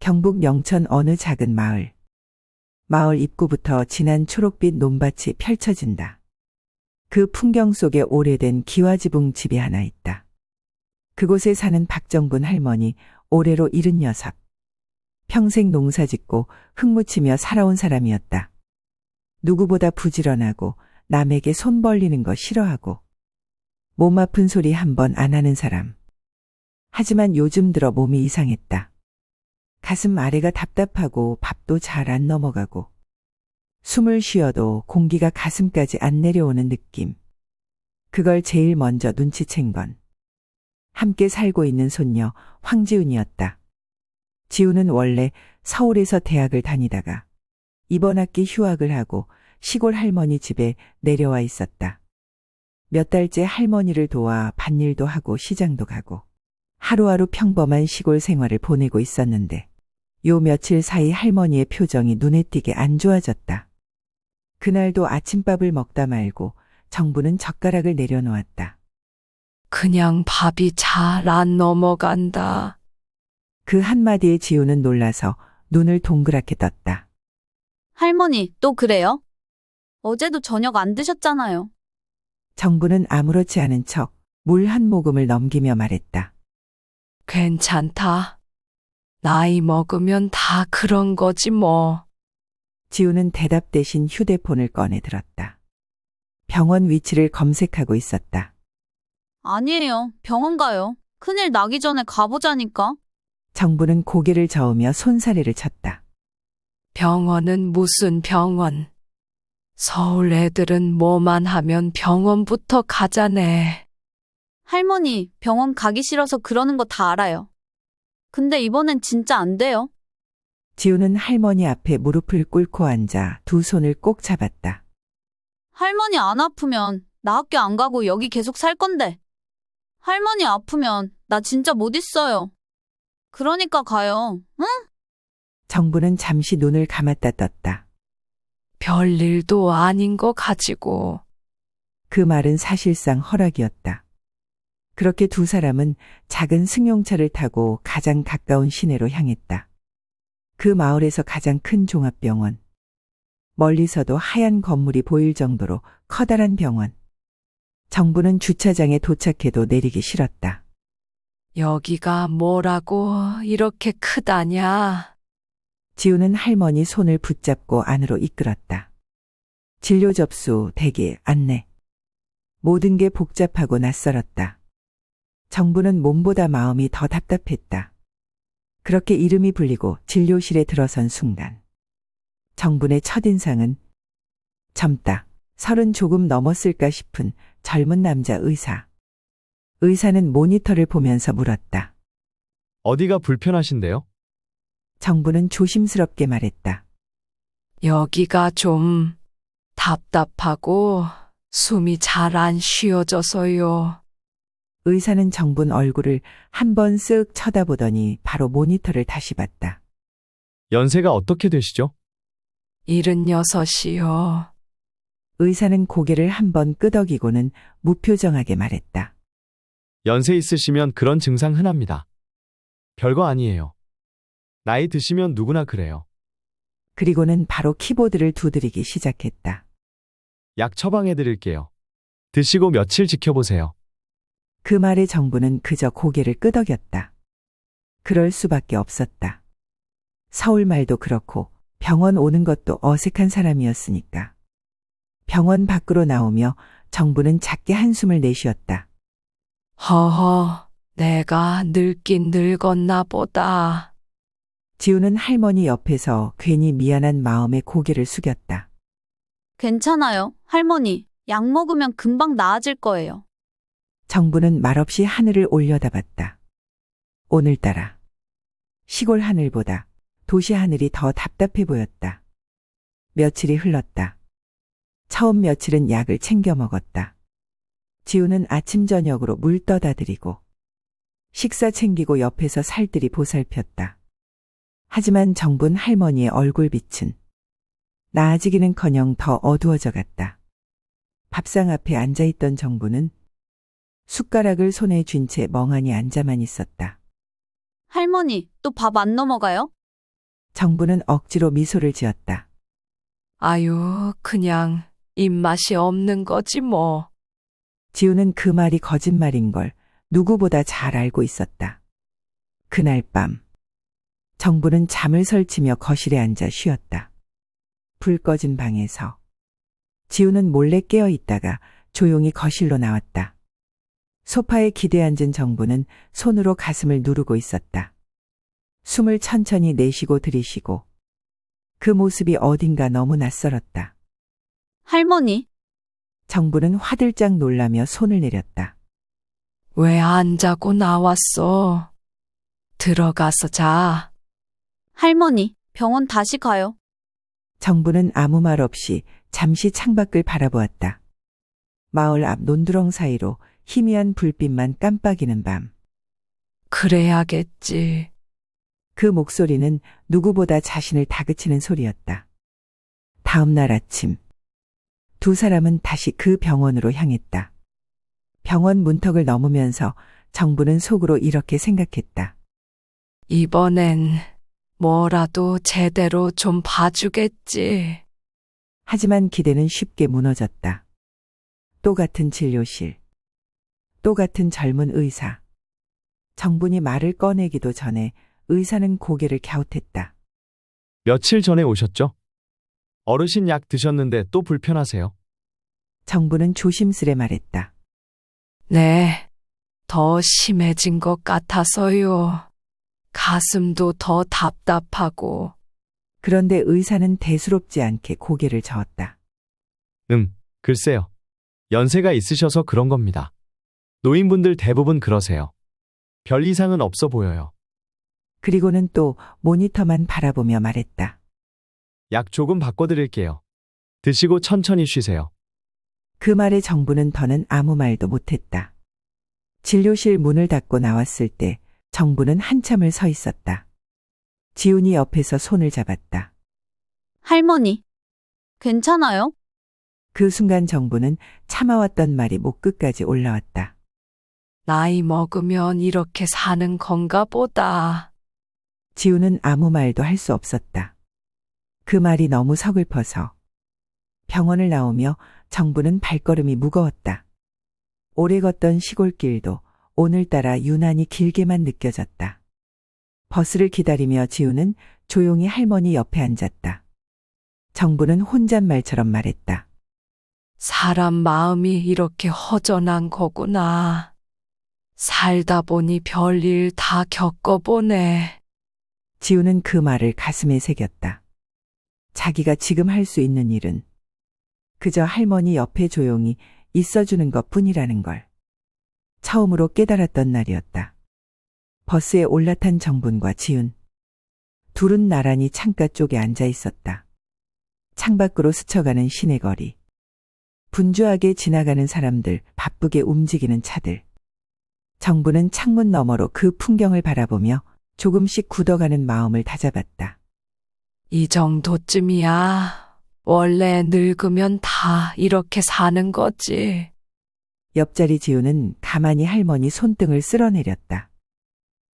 경북 영천 어느 작은 마을. 마을 입구부터 진한 초록빛 논밭이 펼쳐진다. 그 풍경 속에 오래된 기와지붕 집이 하나 있다. 그곳에 사는 박정분 할머니, 올해로 76. 평생 농사짓고 흙묻히며 살아온 사람이었다. 누구보다 부지런하고 남에게 손 벌리는 거 싫어하고 몸 아픈 소리 한 번 안 하는 사람. 하지만 요즘 들어 몸이 이상했다. 가슴 아래가 답답하고 밥도 잘 안 넘어가고 숨을 쉬어도 공기가 가슴까지 안 내려오는 느낌. 그걸 제일 먼저 눈치챈 건 함께 살고 있는 손녀 황지훈이었다. 지훈은 원래 서울에서 대학을 다니다가 이번 학기 휴학을 하고 시골 할머니 집에 내려와 있었다. 몇 달째 할머니를 도와 밭일도 하고 시장도 가고 하루하루 평범한 시골 생활을 보내고 있었는데 요 며칠 사이 할머니의 표정이 눈에 띄게 안 좋아졌다. 그날도 아침밥을 먹다 말고 정부는 젓가락을 내려놓았다. 그냥 밥이 잘 안 넘어간다. 그 한마디에 지우는 놀라서 눈을 동그랗게 떴다. 할머니, 또 그래요? 어제도 저녁 안 드셨잖아요. 정부는 아무렇지 않은 척 물 한 모금을 넘기며 말했다. 괜찮다. 나이 먹으면 다 그런 거지 뭐. 지우는 대답 대신 휴대폰을 꺼내 들었다. 병원 위치를 검색하고 있었다. 아니에요. 병원 가요. 큰일 나기 전에 가보자니까. 정부는 고개를 저으며 손사래를 쳤다. 병원은 무슨 병원. 서울 애들은 뭐만 하면 병원부터 가자네. 할머니, 병원 가기 싫어서 그러는 거 다 알아요. 근데 이번엔 진짜 안 돼요. 지우는 할머니 앞에 무릎을 꿇고 앉아 두 손을 꼭 잡았다. 할머니 안 아프면 나 학교 안 가고 여기 계속 살 건데. 할머니 아프면 나 진짜 못 있어요. 그러니까 가요. 응? 정부는 잠시 눈을 감았다 떴다. 별일도 아닌 거 가지고. 그 말은 사실상 허락이었다. 그렇게 두 사람은 작은 승용차를 타고 가장 가까운 시내로 향했다. 그 마을에서 가장 큰 종합병원. 멀리서도 하얀 건물이 보일 정도로 커다란 병원. 정부는 주차장에 도착해도 내리기 싫었다. 여기가 뭐라고 이렇게 크다냐. 지우는 할머니 손을 붙잡고 안으로 이끌었다. 진료 접수, 대기, 안내. 모든 게 복잡하고 낯설었다. 정부는 몸보다 마음이 더 답답했다. 그렇게 이름이 불리고 진료실에 들어선 순간 정분의 첫인상은 젊다. 30 조금 넘었을까 싶은 젊은 남자 의사. 의사는 모니터를 보면서 물었다. 어디가 불편하신데요? 정부는 조심스럽게 말했다. 여기가 좀 답답하고 숨이 잘 안 쉬어져서요. 의사는 정분 얼굴을 한번 쓱 쳐다보더니 바로 모니터를 다시 봤다. 연세가 어떻게 되시죠? 76이요. 의사는 고개를 한번 끄덕이고는 무표정하게 말했다. 연세 있으시면 그런 증상 흔합니다. 별거 아니에요. 나이 드시면 누구나 그래요. 그리고는 바로 키보드를 두드리기 시작했다. 약 처방해 드릴게요. 드시고 며칠 지켜보세요. 그 말에 정부는 그저 고개를 끄덕였다. 그럴 수밖에 없었다. 서울 말도 그렇고 병원 오는 것도 어색한 사람이었으니까. 병원 밖으로 나오며 정부는 작게 한숨을 내쉬었다. 허허, 내가 늙긴 늙었나 보다. 지우는 할머니 옆에서 괜히 미안한 마음에 고개를 숙였다. 괜찮아요. 할머니, 약 먹으면 금방 나아질 거예요. 정부는 말없이 하늘을 올려다봤다. 오늘따라 시골 하늘보다 도시 하늘이 더 답답해 보였다. 며칠이 흘렀다. 처음 며칠은 약을 챙겨 먹었다. 지우는 아침 저녁으로 물 떠다 드리고 식사 챙기고 옆에서 살뜰히 보살폈다. 하지만 정분 할머니의 얼굴빛은 나아지기는커녕 더 어두워져 갔다. 밥상 앞에 앉아있던 정부는 숟가락을 손에 쥔 채 멍하니 앉아만 있었다. 할머니, 또 밥 안 넘어가요? 정부는 억지로 미소를 지었다. 아유, 그냥 입맛이 없는 거지 뭐. 지우는 그 말이 거짓말인 걸 누구보다 잘 알고 있었다. 그날 밤, 정부는 잠을 설치며 거실에 앉아 쉬었다. 불 꺼진 방에서 지우는 몰래 깨어 있다가 조용히 거실로 나왔다. 소파에 기대 앉은 정부는 손으로 가슴을 누르고 있었다. 숨을 천천히 내쉬고 들이쉬고 그 모습이 어딘가 너무 낯설었다. 할머니, 정부는 화들짝 놀라며 손을 내렸다. 왜 안 자고 나왔어? 들어가서 자. 할머니, 병원 다시 가요. 정부는 아무 말 없이 잠시 창밖을 바라보았다. 마을 앞 논두렁 사이로 희미한 불빛만 깜빡이는 밤. 그래야겠지. 그 목소리는 누구보다 자신을 다그치는 소리였다. 다음 날 아침, 두 사람은 다시 그 병원으로 향했다. 병원 문턱을 넘으면서 정부는 속으로 이렇게 생각했다. 이번엔 뭐라도 제대로 좀 봐주겠지. 하지만 기대는 쉽게 무너졌다. 또 같은 진료실, 또 같은 젊은 의사. 정분이 말을 꺼내기도 전에 의사는 고개를 갸웃했다. 며칠 전에 오셨죠? 어르신 약 드셨는데 또 불편하세요? 정부는 조심스레 말했다. 네, 더 심해진 것 같아서요. 가슴도 더 답답하고. 그런데 의사는 대수롭지 않게 고개를 저었다. 글쎄요. 연세가 있으셔서 그런 겁니다. 노인분들 대부분 그러세요. 별 이상은 없어 보여요. 그리고는 또 모니터만 바라보며 말했다. 약 조금 바꿔드릴게요. 드시고 천천히 쉬세요. 그 말에 정부는 더는 아무 말도 못했다. 진료실 문을 닫고 나왔을 때 정부는 한참을 서 있었다. 지훈이 옆에서 손을 잡았다. 할머니, 괜찮아요? 그 순간 정부는 참아왔던 말이 목 끝까지 올라왔다. 나이 먹으면 이렇게 사는 건가 보다. 지훈은 아무 말도 할 수 없었다. 그 말이 너무 서글퍼서. 병원을 나오며 정부는 발걸음이 무거웠다. 오래 걷던 시골길도 오늘따라 유난히 길게만 느껴졌다. 버스를 기다리며 지우는 조용히 할머니 옆에 앉았다. 정부는 혼잣말처럼 말했다. 사람 마음이 이렇게 허전한 거구나. 살다 보니 별일 다 겪어보네. 지우는 그 말을 가슴에 새겼다. 자기가 지금 할 수 있는 일은 그저 할머니 옆에 조용히 있어주는 것 뿐이라는 걸. 처음으로 깨달았던 날이었다. 버스에 올라탄 정분과 지훈. 둘은 나란히 창가 쪽에 앉아 있었다. 창밖으로 스쳐가는 시내거리. 분주하게 지나가는 사람들, 바쁘게 움직이는 차들. 정부는 창문 너머로 그 풍경을 바라보며 조금씩 굳어가는 마음을 다잡았다. 이 정도쯤이야. 원래 늙으면 다 이렇게 사는 거지. 옆자리 지우는 가만히 할머니 손등을 쓸어내렸다.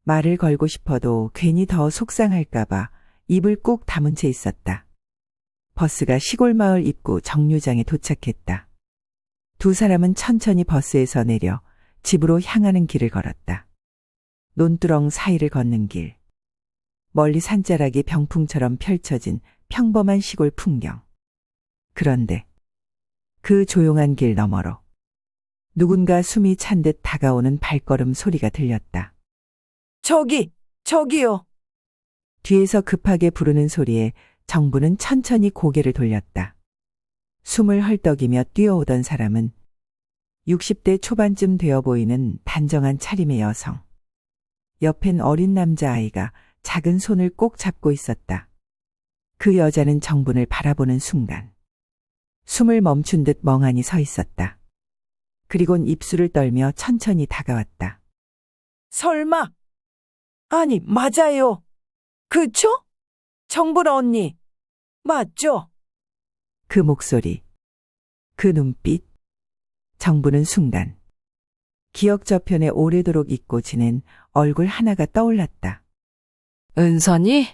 말을 걸고 싶어도 괜히 더 속상할까봐 입을 꾹 다문 채 있었다. 버스가 시골 마을 입구 정류장에 도착했다. 두 사람은 천천히 버스에서 내려 집으로 향하는 길을 걸었다. 논두렁 사이를 걷는 길. 멀리 산자락이 병풍처럼 펼쳐진 평범한 시골 풍경. 그런데 그 조용한 길 너머로 누군가 숨이 찬 듯 다가오는 발걸음 소리가 들렸다. 저기요. 뒤에서 급하게 부르는 소리에 정부는 천천히 고개를 돌렸다. 숨을 헐떡이며 뛰어오던 사람은 60대 초반쯤 되어 보이는 단정한 차림의 여성. 옆엔 어린 남자아이가 작은 손을 꼭 잡고 있었다. 그 여자는 정분을 바라보는 순간 숨을 멈춘 듯 멍하니 서 있었다. 그리곤 입술을 떨며 천천히 다가왔다. 설마? 아니, 맞아요. 그쵸? 정보라 언니. 맞죠? 그 목소리, 그 눈빛. 정부는 순간 기억 저편에 오래도록 잊고 지낸 얼굴 하나가 떠올랐다. 은선이?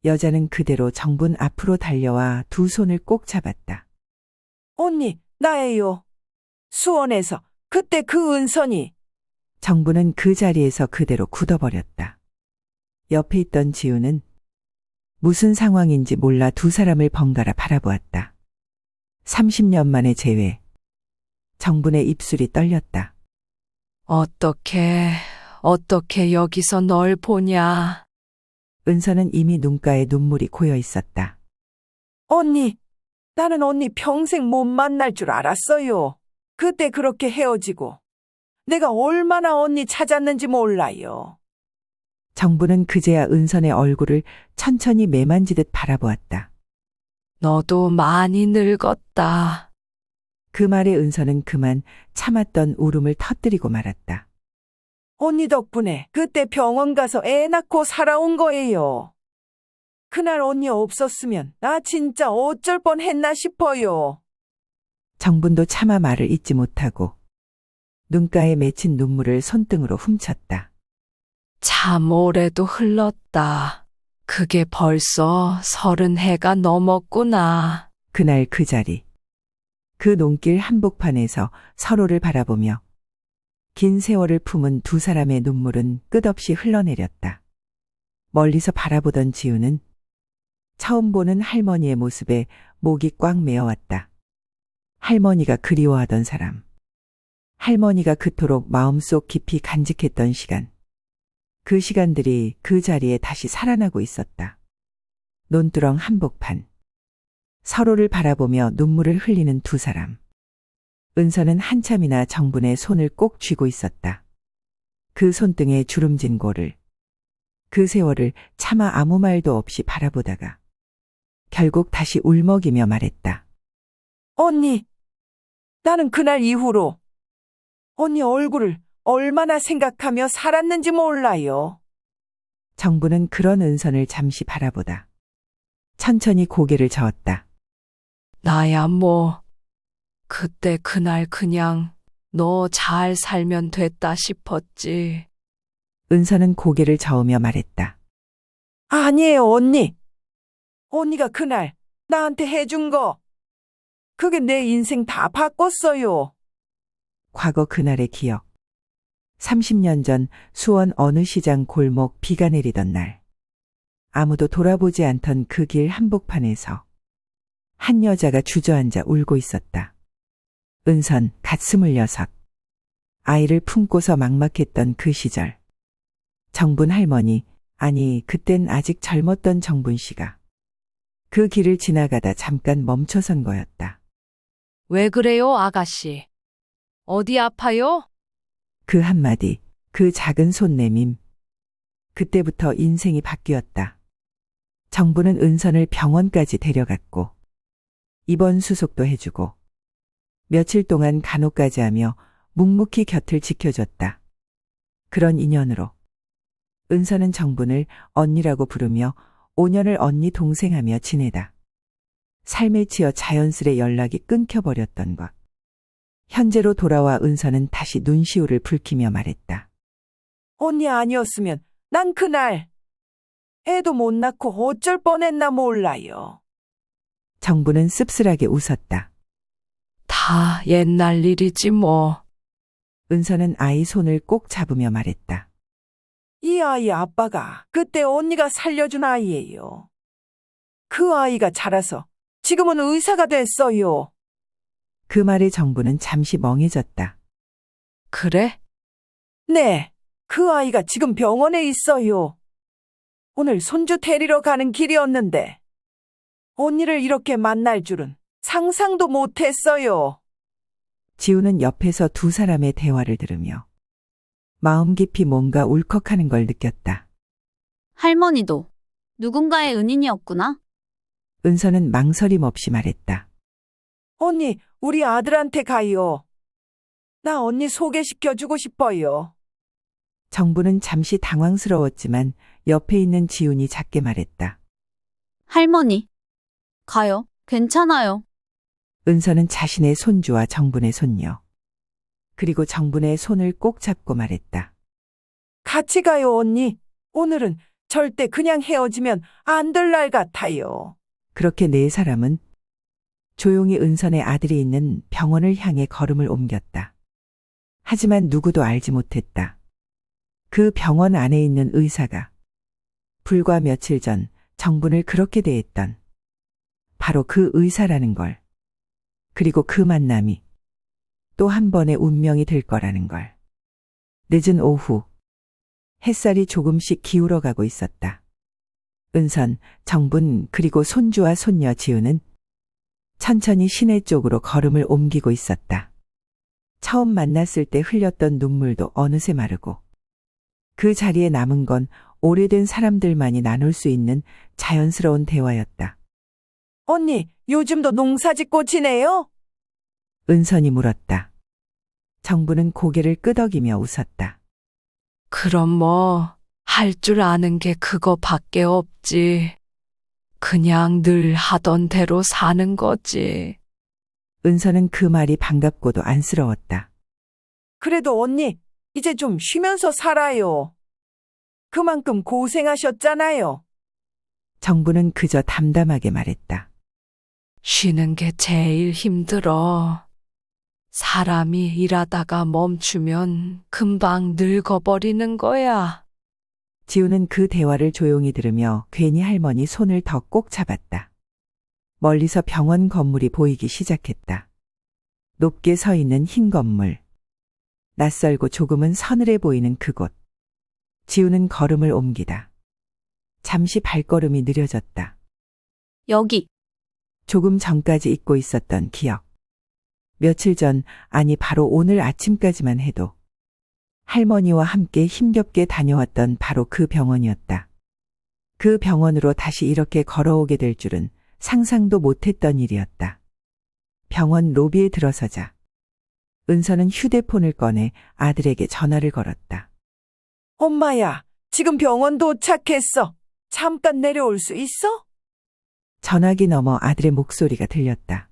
여자는 그대로 정분 앞으로 달려와 두 손을 꼭 잡았다. 언니, 나예요. 수원에서 그때 그 은선이. 정부는 그 자리에서 그대로 굳어버렸다. 옆에 있던 지우는 무슨 상황인지 몰라 두 사람을 번갈아 바라보았다. 30년 만의 재회. 정분의 입술이 떨렸다. 어떻게 여기서 널 보냐? 은서는 이미 눈가에 눈물이 고여 있었다. 언니, 나는 언니 평생 못 만날 줄 알았어요. 그때 그렇게 헤어지고. 내가 얼마나 언니 찾았는지 몰라요. 정부는 그제야 은선의 얼굴을 천천히 매만지듯 바라보았다. 너도 많이 늙었다. 그 말에 은서는 그만 참았던 울음을 터뜨리고 말았다. 언니 덕분에 그때 병원 가서 애 낳고 살아온 거예요. 그날 언니 없었으면 나 진짜 어쩔 뻔했나 싶어요. 정분도 차마 말을 잇지 못하고 눈가에 맺힌 눈물을 손등으로 훔쳤다. 참 오래도 흘렀다. 그게 벌써 30해가 넘었구나. 그날 그 자리. 그 논길 한복판에서 서로를 바라보며 긴 세월을 품은 두 사람의 눈물은 끝없이 흘러내렸다. 멀리서 바라보던 지우는 처음 보는 할머니의 모습에 목이 꽉 메어왔다. 할머니가 그리워하던 사람. 할머니가 그토록 마음속 깊이 간직했던 시간. 그 시간들이 그 자리에 다시 살아나고 있었다. 논두렁 한복판. 서로를 바라보며 눈물을 흘리는 두 사람. 은서는 한참이나 정분의 손을 꼭 쥐고 있었다. 그 손등에 주름진 고를. 그 세월을 차마 아무 말도 없이 바라보다가 결국 다시 울먹이며 말했다. 언니, 나는 그날 이후로 언니 얼굴을 얼마나 생각하며 살았는지 몰라요. 정부는 그런 은선을 잠시 바라보다 천천히 고개를 저었다. 나야 뭐 그때 그날 그냥 너 잘 살면 됐다 싶었지. 은선은 고개를 저으며 말했다. 아니에요, 언니. 언니가 그날 나한테 해준 거. 그게 내 인생 다 바꿨어요. 과거 그날의 기억. 30년 전 수원 어느 시장 골목 비가 내리던 날. 아무도 돌아보지 않던 그 길 한복판에서 한 여자가 주저앉아 울고 있었다. 은선, 갓 26. 아이를 품고서 막막했던 그 시절. 정분 할머니, 아니 그땐 아직 젊었던 정분 씨가 그 길을 지나가다 잠깐 멈춰선 거였다. 왜 그래요, 아가씨? 어디 아파요? 그 한마디, 그 작은 손 내밈. 그때부터 인생이 바뀌었다. 정부는 은선을 병원까지 데려갔고 입원 수속도 해주고 며칠 동안 간호까지 하며 묵묵히 곁을 지켜줬다. 그런 인연으로 은선은 정분을 언니라고 부르며 5년을 언니 동생하며 지내다. 삶에 치여 자연스레 연락이 끊겨버렸던 것. 현재로 돌아와 은선은 다시 눈시울을 붉히며 말했다. 언니 아니었으면 난 그날 애도 못 낳고 어쩔 뻔했나 몰라요. 정부는 씁쓸하게 웃었다. 다 옛날 일이지 뭐. 은선은 아이 손을 꼭 잡으며 말했다. 이 아이 아빠가 그때 언니가 살려준 아이예요. 그 아이가 자라서 지금은 의사가 됐어요. 그 말에 정부는 잠시 멍해졌다. 그래? 네, 그 아이가 지금 병원에 있어요. 오늘 손주 데리러 가는 길이었는데 언니를 이렇게 만날 줄은 상상도 못했어요. 지우는 옆에서 두 사람의 대화를 들으며 마음 깊이 뭔가 울컥하는 걸 느꼈다. 할머니도 누군가의 은인이었구나. 은서는 망설임 없이 말했다. 언니, 우리 아들한테 가요. 나 언니 소개시켜주고 싶어요. 정부는 잠시 당황스러웠지만 옆에 있는 지훈이 작게 말했다. 할머니. 가요. 괜찮아요. 은서는 자신의 손주와 정분의 손녀, 그리고 정분의 손을 꼭 잡고 말했다. 같이 가요, 언니. 오늘은 절대 그냥 헤어지면 안 될 날 같아요. 그렇게 네 사람은 조용히 은선의 아들이 있는 병원을 향해 걸음을 옮겼다. 하지만 누구도 알지 못했다. 그 병원 안에 있는 의사가 불과 며칠 전 정분을 그렇게 대했던 바로 그 의사라는 걸. 그리고 그 만남이 또 한 번의 운명이 될 거라는 걸. 늦은 오후 햇살이 조금씩 기울어 가고 있었다. 은선, 정분 그리고 손주와 손녀 지우는 천천히 시내 쪽으로 걸음을 옮기고 있었다. 처음 만났을 때 흘렸던 눈물도 어느새 마르고 그 자리에 남은 건 오래된 사람들만이 나눌 수 있는 자연스러운 대화였다. 언니, 요즘도 농사 짓고 지내요? 은선이 물었다. 정부는 고개를 끄덕이며 웃었다. 그럼 뭐, 할 줄 아는 게 그거밖에 없지. 그냥 늘 하던 대로 사는 거지. 은선은 그 말이 반갑고도 안쓰러웠다. 그래도 언니, 이제 좀 쉬면서 살아요. 그만큼 고생하셨잖아요. 정부는 그저 담담하게 말했다. 쉬는 게 제일 힘들어. 사람이 일하다가 멈추면 금방 늙어버리는 거야. 지우는 그 대화를 조용히 들으며 괜히 할머니 손을 더 꼭 잡았다. 멀리서 병원 건물이 보이기 시작했다. 높게 서 있는 흰 건물. 낯설고 조금은 서늘해 보이는 그곳. 지우는 걸음을 옮기다. 잠시 발걸음이 느려졌다. 여기. 조금 전까지 잊고 있었던 기억. 며칠 전, 아니 바로 오늘 아침까지만 해도 할머니와 함께 힘겹게 다녀왔던 바로 그 병원이었다. 그 병원으로 다시 이렇게 걸어오게 될 줄은 상상도 못했던 일이었다. 병원 로비에 들어서자 은서는 휴대폰을 꺼내 아들에게 전화를 걸었다. 엄마야, 지금 병원 도착했어. 잠깐 내려올 수 있어? 전화기 너머 아들의 목소리가 들렸다.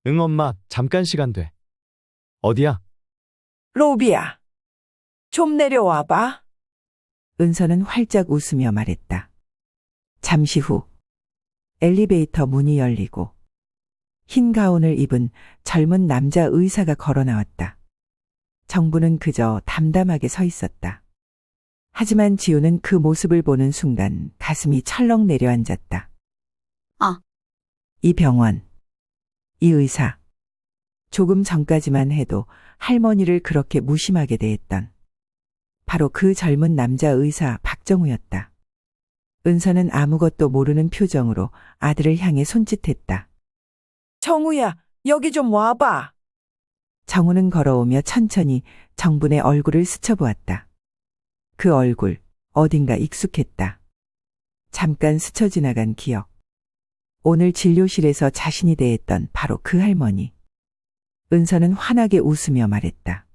응, 엄마, 잠깐 시간 돼. 어디야? 로비야. 좀 내려와봐. 은서는 활짝 웃으며 말했다. 잠시 후 엘리베이터 문이 열리고 흰 가운을 입은 젊은 남자 의사가 걸어 나왔다. 정부는 그저 담담하게 서 있었다. 하지만 지우는 그 모습을 보는 순간 가슴이 철렁 내려앉았다. 아. 이 병원, 이 의사, 조금 전까지만 해도 할머니를 그렇게 무심하게 대했던 바로 그 젊은 남자 의사 박정우였다. 은서는 아무것도 모르는 표정으로 아들을 향해 손짓했다. 정우야, 여기 좀 와봐. 정우는 걸어오며 천천히 정분의 얼굴을 스쳐보았다. 그 얼굴, 어딘가 익숙했다. 잠깐 스쳐 지나간 기억. 오늘 진료실에서 자신이 대했던 바로 그 할머니. 은서는 환하게 웃으며 말했다.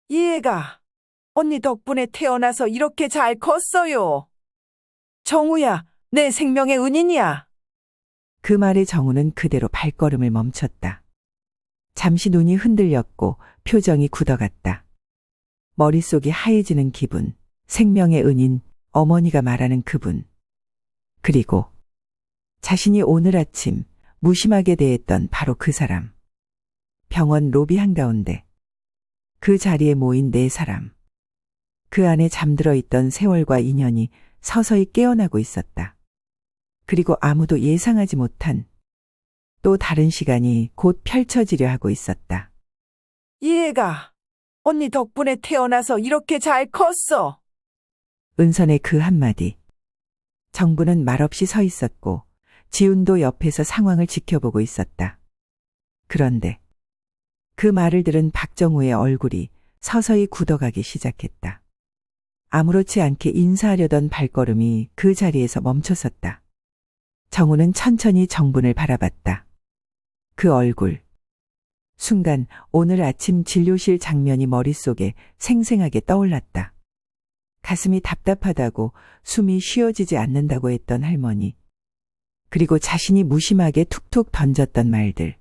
이해가. 언니 덕분에 태어나서 이렇게 잘 컸어요. 정우야, 내 생명의 은인이야. 그 말에 정우는 그대로 발걸음을 멈췄다. 잠시 눈이 흔들렸고 표정이 굳어갔다. 머릿속이 하얘지는 기분, 생명의 은인, 어머니가 말하는 그분. 그리고 자신이 오늘 아침 무심하게 대했던 바로 그 사람. 병원 로비 한가운데 그 자리에 모인 네 사람. 그 안에 잠들어 있던 세월과 인연이 서서히 깨어나고 있었다. 그리고 아무도 예상하지 못한 또 다른 시간이 곧 펼쳐지려 하고 있었다. 이해가. 언니 덕분에 태어나서 이렇게 잘 컸어. 은선의 그 한마디. 정부는 말없이 서 있었고 지훈도 옆에서 상황을 지켜보고 있었다. 그런데 그 말을 들은 박정우의 얼굴이 서서히 굳어가기 시작했다. 아무렇지 않게 인사하려던 발걸음이 그 자리에서 멈춰섰다. 정우는 천천히 정분을 바라봤다. 그 얼굴. 순간 오늘 아침 진료실 장면이 머릿속에 생생하게 떠올랐다. 가슴이 답답하다고 숨이 쉬어지지 않는다고 했던 할머니. 그리고 자신이 무심하게 툭툭 던졌던 말들.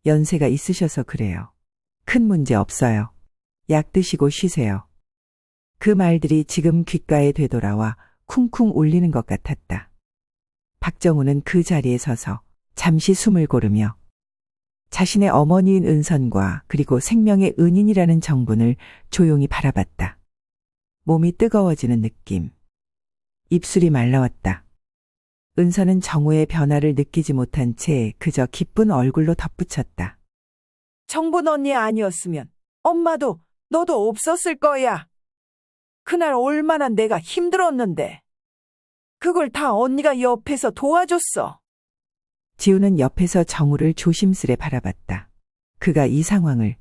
연세가 있으셔서 그래요. 큰 문제 없어요. 약 드시고 쉬세요. 그 말들이 지금 귓가에 되돌아와 쿵쿵 울리는 것 같았다. 박정우는 그 자리에 서서 잠시 숨을 고르며 자신의 어머니인 은선과 그리고 생명의 은인이라는 정분을 조용히 바라봤다. 몸이 뜨거워지는 느낌. 입술이 말라왔다. 은선은 정우의 변화를 느끼지 못한 채 그저 기쁜 얼굴로 덧붙였다. 정분 언니 아니었으면 엄마도 너도 없었을 거야. 그날 얼마나 내가 힘들었는데. 그걸 다 언니가 옆에서 도와줬어. 지우는 옆에서 정우를 조심스레 바라봤다. 그가 이 상황을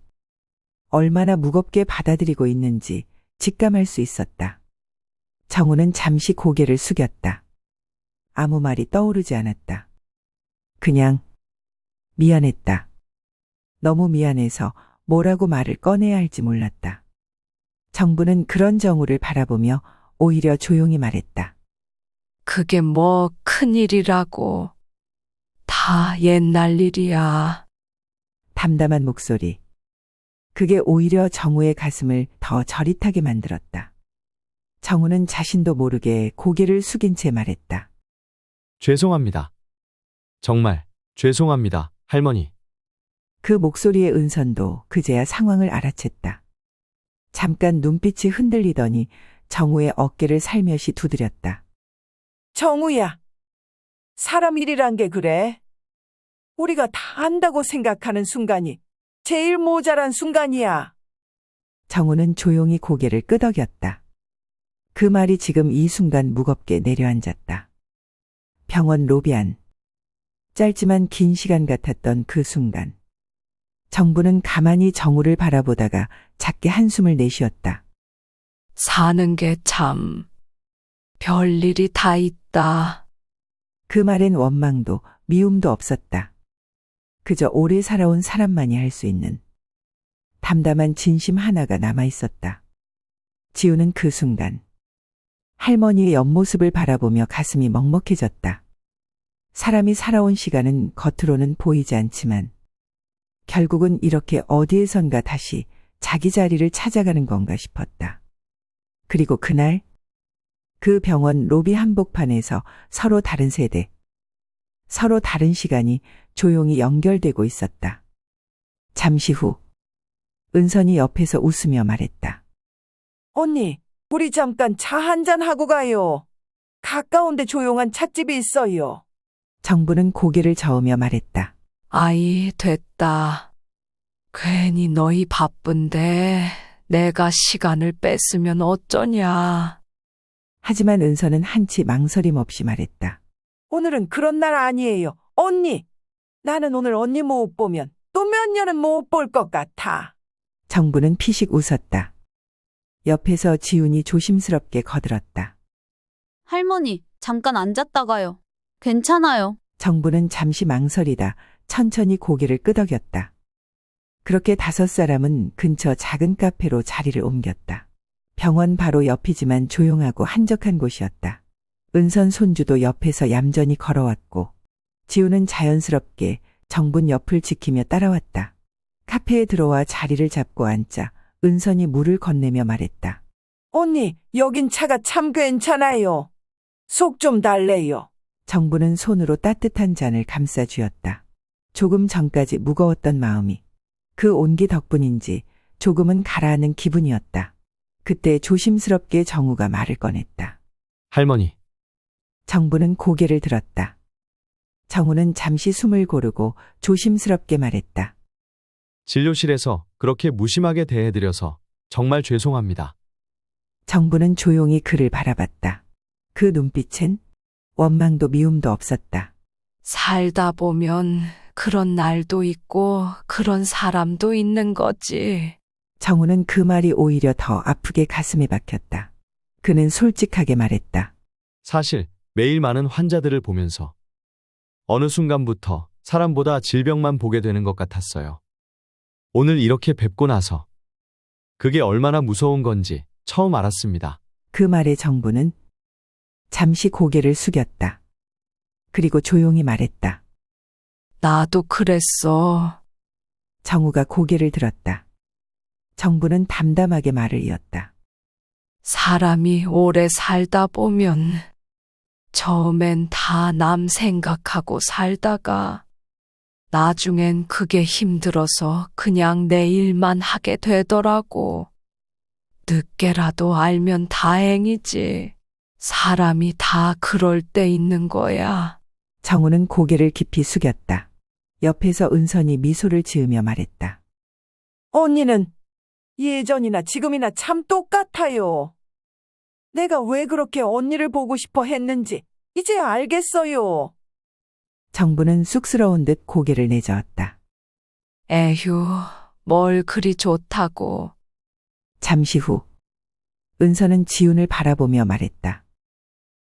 얼마나 무겁게 받아들이고 있는지 직감할 수 있었다. 정우는 잠시 고개를 숙였다. 아무 말이 떠오르지 않았다. 그냥 미안했다. 너무 미안해서 뭐라고 말을 꺼내야 할지 몰랐다. 정부는 그런 정우를 바라보며 오히려 조용히 말했다. 그게 뭐 큰일이라고. 다 옛날 일이야. 담담한 목소리. 그게 오히려 정우의 가슴을 더 저릿하게 만들었다. 정우는 자신도 모르게 고개를 숙인 채 말했다. 죄송합니다. 정말 죄송합니다, 할머니. 그 목소리의 은선도 그제야 상황을 알아챘다. 잠깐 눈빛이 흔들리더니 정우의 어깨를 살며시 두드렸다. 정우야. 사람 일이란 게 그래. 우리가 다 안다고 생각하는 순간이 제일 모자란 순간이야. 정우는 조용히 고개를 끄덕였다. 그 말이 지금 이 순간 무겁게 내려앉았다. 병원 로비 안. 짧지만 긴 시간 같았던 그 순간. 정부는 가만히 정우를 바라보다가 작게 한숨을 내쉬었다. 사는 게 참 별일이 다 있다. 그 말엔 원망도 미움도 없었다. 그저 오래 살아온 사람만이 할 수 있는 담담한 진심 하나가 남아 있었다. 지우는 그 순간 할머니의 옆모습을 바라보며 가슴이 먹먹해졌다. 사람이 살아온 시간은 겉으로는 보이지 않지만 결국은 이렇게 어디에선가 다시 자기 자리를 찾아가는 건가 싶었다. 그리고 그날 그 병원 로비 한복판에서 서로 다른 세대, 서로 다른 시간이 조용히 연결되고 있었다. 잠시 후 은선이 옆에서 웃으며 말했다. 언니, 우리 잠깐 차 한잔 하고 가요. 가까운데 조용한 찻집이 있어요. 정부는 고개를 저으며 말했다. 아이, 됐다. 괜히 너희 바쁜데 내가 시간을 뺐으면 어쩌냐. 하지만 은선은 한치 망설임 없이 말했다. 오늘은 그런 날 아니에요. 언니, 나는 오늘 언니 못 보면 또 몇 년은 못 볼 것 같아. 정부는 피식 웃었다. 옆에서 지훈이 조심스럽게 거들었다. 할머니, 잠깐 앉았다가요. 괜찮아요. 정부는 잠시 망설이다 천천히 고개를 끄덕였다. 그렇게 5사람은 근처 작은 카페로 자리를 옮겼다. 병원 바로 옆이지만 조용하고 한적한 곳이었다. 은선 손주도 옆에서 얌전히 걸어왔고 지우는 자연스럽게 정분 옆을 지키며 따라왔다. 카페에 들어와 자리를 잡고 앉자 은선이 물을 건네며 말했다. 언니, 여긴 차가 참 괜찮아요. 속 좀 달래요. 정부는 손으로 따뜻한 잔을 감싸 쥐었다. 조금 전까지 무거웠던 마음이 그 온기 덕분인지 조금은 가라앉는 기분이었다. 그때 조심스럽게 정우가 말을 꺼냈다. 할머니, 정부는 고개를 들었다. 정우는 잠시 숨을 고르고 조심스럽게 말했다. 진료실에서 그렇게 무심하게 대해드려서 정말 죄송합니다. 정부는 조용히 그를 바라봤다. 그 눈빛엔 원망도 미움도 없었다. 살다 보면 그런 날도 있고 그런 사람도 있는 거지. 정우는 그 말이 오히려 더 아프게 가슴에 박혔다. 그는 솔직하게 말했다. 사실 매일 많은 환자들을 보면서 어느 순간부터 사람보다 질병만 보게 되는 것 같았어요. 오늘 이렇게 뵙고 나서 그게 얼마나 무서운 건지 처음 알았습니다. 그 말에 정부는 잠시 고개를 숙였다. 그리고 조용히 말했다. 나도 그랬어. 정우가 고개를 들었다. 정부는 담담하게 말을 이었다. 사람이 오래 살다 보면 처음엔 다 남 생각하고 살다가 나중엔 그게 힘들어서 그냥 내 일만 하게 되더라고. 늦게라도 알면 다행이지. 사람이 다 그럴 때 있는 거야. 정우는 고개를 깊이 숙였다. 옆에서 은선이 미소를 지으며 말했다. 언니는 예전이나 지금이나 참 똑같아요. 내가 왜 그렇게 언니를 보고 싶어 했는지 이제 알겠어요. 정부는 쑥스러운 듯 고개를 내저었다. 에휴, 뭘 그리 좋다고. 잠시 후 은선은 지훈을 바라보며 말했다.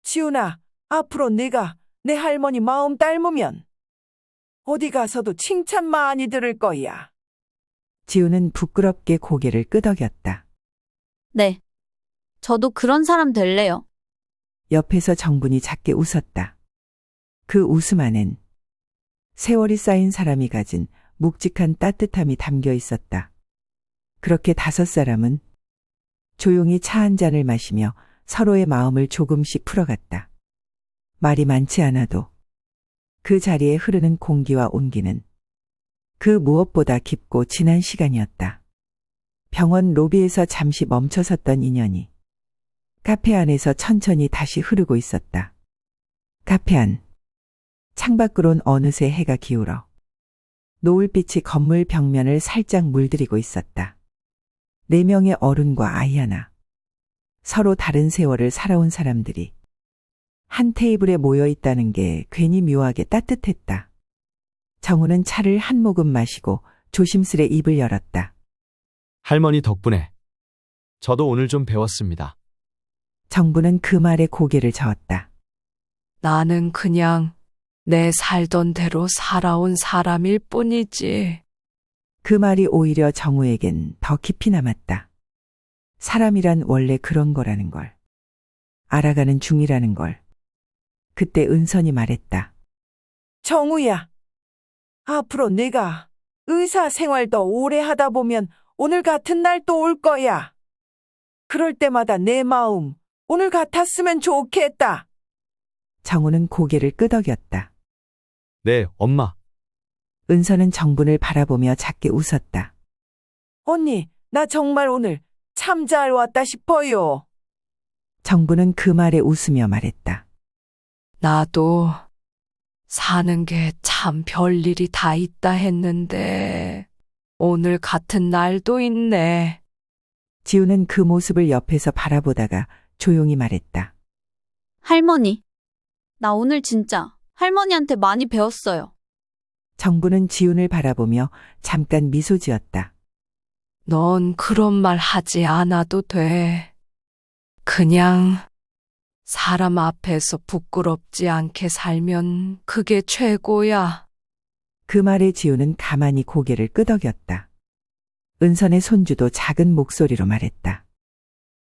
지훈아, 앞으로 내가 내 할머니 마음 닮으면 어디 가서도 칭찬 많이 들을 거야. 지훈은 부끄럽게 고개를 끄덕였다. 네. 저도 그런 사람 될래요. 옆에서 정분이 작게 웃었다. 그 웃음 안엔 세월이 쌓인 사람이 가진 묵직한 따뜻함이 담겨 있었다. 그렇게 5사람은 조용히 차 한 잔을 마시며 서로의 마음을 조금씩 풀어갔다. 말이 많지 않아도 그 자리에 흐르는 공기와 온기는 그 무엇보다 깊고 진한 시간이었다. 병원 로비에서 잠시 멈춰섰던 인연이 카페 안에서 천천히 다시 흐르고 있었다. 카페 안. 창밖으론 어느새 해가 기울어 노을빛이 건물 벽면을 살짝 물들이고 있었다. 4명의 어른과 아이 하나. 서로 다른 세월을 살아온 사람들이 한 테이블에 모여 있다는 게 괜히 묘하게 따뜻했다. 정우는 차를 한 모금 마시고 조심스레 입을 열었다. 할머니 덕분에 저도 오늘 좀 배웠습니다. 정부는 그 말에 고개를 저었다. 나는 그냥 내 살던 대로 살아온 사람일 뿐이지. 그 말이 오히려 정우에겐 더 깊이 남았다. 사람이란 원래 그런 거라는 걸. 알아가는 중이라는 걸. 그때 은선이 말했다. 정우야, 앞으로 내가 의사 생활 더 오래 하다 보면 오늘 같은 날 또 올 거야. 그럴 때마다 내 마음 오늘 같았으면 좋겠다. 정우는 고개를 끄덕였다. 네, 엄마. 은선은 정분을 바라보며 작게 웃었다. 언니, 나 정말 오늘 참 잘 왔다 싶어요. 정부는 그 말에 웃으며 말했다. 나도 사는 게 참 별일이 다 있다 했는데 오늘 같은 날도 있네. 지우는 그 모습을 옆에서 바라보다가 조용히 말했다. 할머니. 나 오늘 진짜 할머니한테 많이 배웠어요. 정부는 지훈을 바라보며 잠깐 미소 지었다. 넌 그런 말 하지 않아도 돼. 그냥 사람 앞에서 부끄럽지 않게 살면 그게 최고야. 그 말에 지우는 가만히 고개를 끄덕였다. 은선의 손주도 작은 목소리로 말했다.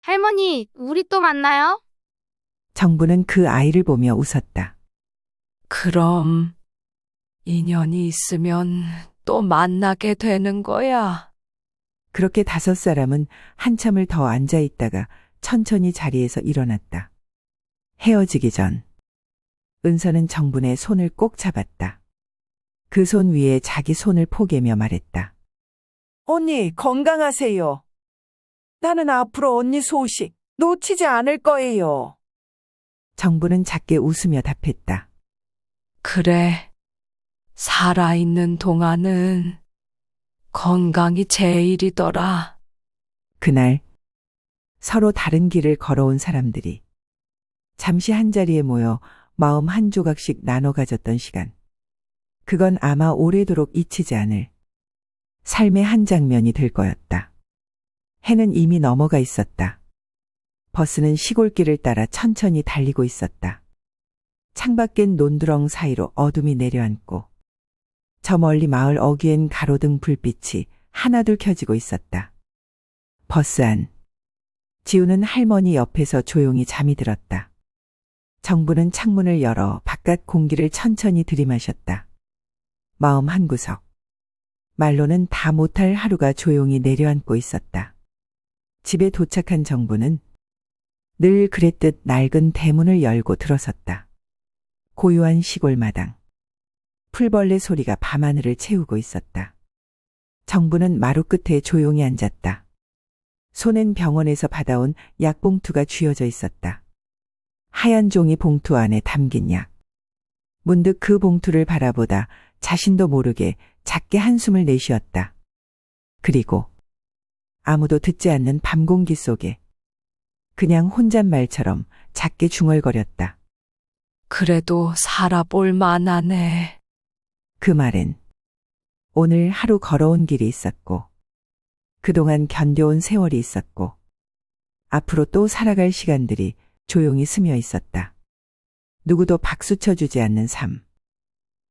할머니, 우리 또 만나요? 정부는 그 아이를 보며 웃었다. 그럼 인연이 있으면 또 만나게 되는 거야. 그렇게 5사람은 한참을 더 앉아 있다가 천천히 자리에서 일어났다. 헤어지기 전 은선은 정분의 손을 꼭 잡았다. 그 손 위에 자기 손을 포개며 말했다. 언니, 건강하세요. 나는 앞으로 언니 소식 놓치지 않을 거예요. 정부는 작게 웃으며 답했다. 그래. 살아있는 동안은 건강이 제일이더라. 그날 서로 다른 길을 걸어온 사람들이 잠시 한자리에 모여 마음 한 조각씩 나눠 가졌던 시간. 그건 아마 오래도록 잊히지 않을 삶의 한 장면이 될 거였다. 해는 이미 넘어가 있었다. 버스는 시골길을 따라 천천히 달리고 있었다. 창밖엔 논두렁 사이로 어둠이 내려앉고 저 멀리 마을 어귀엔 가로등 불빛이 하나둘 켜지고 있었다. 버스 안. 지우는 할머니 옆에서 조용히 잠이 들었다. 정부는 창문을 열어 바깥 공기를 천천히 들이마셨다. 마음 한구석. 말로는 다 못할 하루가 조용히 내려앉고 있었다. 집에 도착한 정부는 늘 그랬듯 낡은 대문을 열고 들어섰다. 고요한 시골 마당. 풀벌레 소리가 밤하늘을 채우고 있었다. 정부는 마루 끝에 조용히 앉았다. 손엔 병원에서 받아온 약봉투가 쥐어져 있었다. 하얀 종이 봉투 안에 담긴 약. 문득 그 봉투를 바라보다 자신도 모르게 작게 한숨을 내쉬었다. 그리고 아무도 듣지 않는 밤 공기 속에 그냥 혼잣말처럼 작게 중얼거렸다. 그래도 살아볼 만하네. 그 말엔 오늘 하루 걸어온 길이 있었고, 그동안 견뎌온 세월이 있었고, 앞으로 또 살아갈 시간들이 조용히 스며 있었다. 누구도 박수 쳐주지 않는 삶.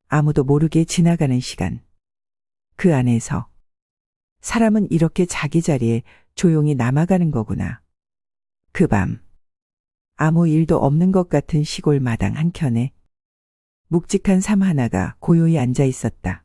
아무도 모르게 지나가는 시간. 그 안에서 사람은 이렇게 자기 자리에 조용히 남아가는 거구나. 그 밤, 아무 일도 없는 것 같은 시골 마당 한켠에 묵직한 삶 하나가 고요히 앉아 있었다.